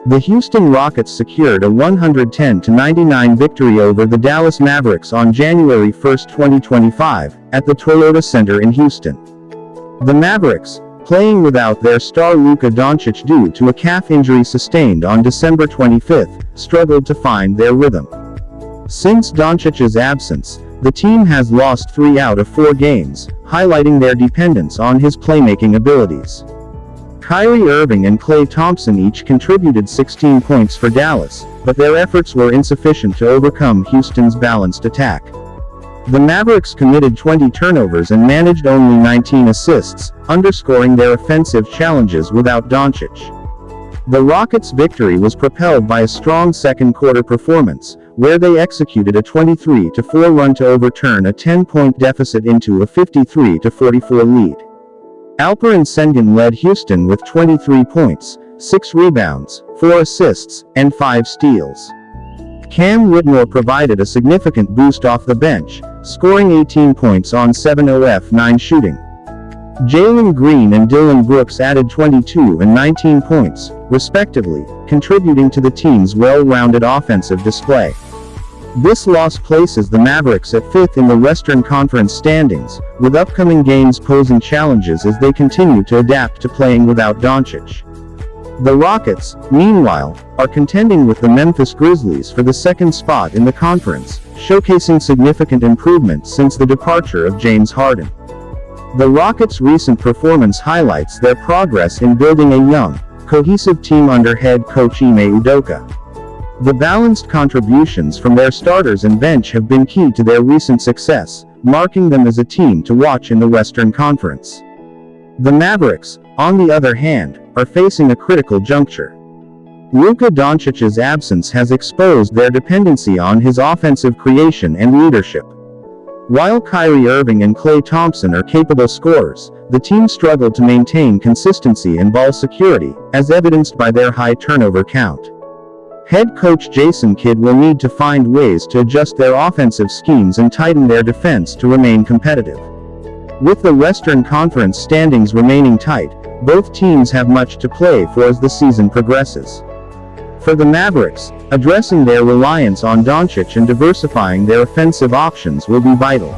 The Houston Rockets secured a 110-99 victory over the Dallas Mavericks on January 1, 2025, at the Toyota Center in Houston. The Mavericks, playing without their star Luka Doncic due to a calf injury sustained on December 25, struggled to find their rhythm. Since Doncic's absence, the team has lost 3 out of 4 games, highlighting their dependence on his playmaking abilities. Kyrie Irving and Klay Thompson each contributed 16 points for Dallas, but their efforts were insufficient to overcome Houston's balanced attack. The Mavericks committed 20 turnovers and managed only 19 assists, underscoring their offensive challenges without Doncic. The Rockets' victory was propelled by a strong second-quarter performance, where they executed a 23-4 run to overturn a 10-point deficit into a 53-44 lead. Alperen Sengun led Houston with 23 points, 6 rebounds, 4 assists, and 5 steals. Cam Whitmore provided a significant boost off the bench, scoring 18 points on 7 of 9 shooting. Jalen Green and Dillon Brooks added 22 and 19 points, respectively, contributing to the team's well-rounded offensive display. This loss places the Mavericks at 5th in the Western Conference standings, with upcoming games posing challenges as they continue to adapt to playing without Doncic. The Rockets, meanwhile, are contending with the Memphis Grizzlies for the second spot in the conference, showcasing significant improvement since the departure of James Harden. The Rockets' recent performance highlights their progress in building a young, cohesive team under head coach Ime Udoka. The balanced contributions from their starters and bench have been key to their recent success, marking them as a team to watch in the Western Conference. The Mavericks, on the other hand, are facing a critical juncture. Luka Doncic's absence has exposed their dependency on his offensive creation and leadership. While Kyrie Irving and Klay Thompson are capable scorers, the team struggled to maintain consistency and ball security, as evidenced by their high turnover count. Head coach Jason Kidd will need to find ways to adjust their offensive schemes and tighten their defense to remain competitive. With the Western Conference standings remaining tight, both teams have much to play for as the season progresses. For the Mavericks, addressing their reliance on Doncic and diversifying their offensive options will be vital.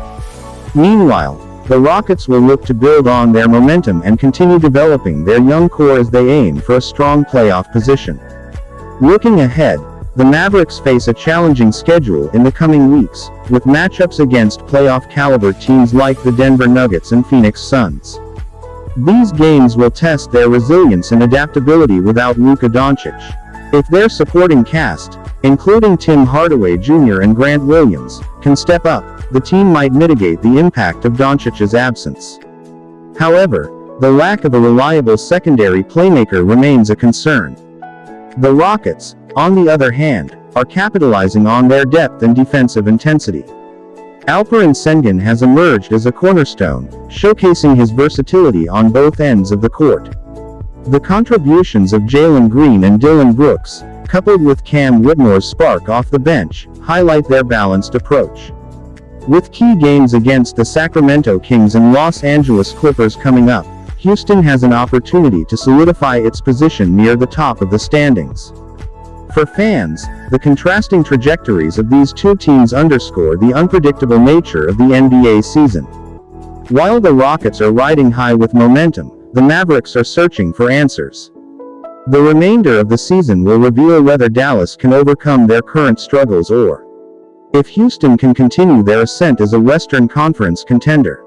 Meanwhile, the Rockets will look to build on their momentum and continue developing their young core as they aim for a strong playoff position. Looking ahead, the Mavericks face a challenging schedule in the coming weeks, with matchups against playoff-caliber teams like the Denver Nuggets and Phoenix Suns. These games will test their resilience and adaptability without Luka Doncic. If their supporting cast, including Tim Hardaway Jr. and Grant Williams, can step up, the team might mitigate the impact of Doncic's absence. However, the lack of a reliable secondary playmaker remains a concern. The Rockets, on the other hand, are capitalizing on their depth and defensive intensity. Alperen Sengun has emerged as a cornerstone, showcasing his versatility on both ends of the court. The contributions of Jalen Green and Dillon Brooks, coupled with Cam Whitmore's spark off the bench, highlight their balanced approach. With key games against the Sacramento Kings and Los Angeles Clippers coming up, Houston has an opportunity to solidify its position near the top of the standings. For fans, the contrasting trajectories of these two teams underscore the unpredictable nature of the NBA season. While the Rockets are riding high with momentum, the Mavericks are searching for answers. The remainder of the season will reveal whether Dallas can overcome their current struggles or if Houston can continue their ascent as a Western Conference contender.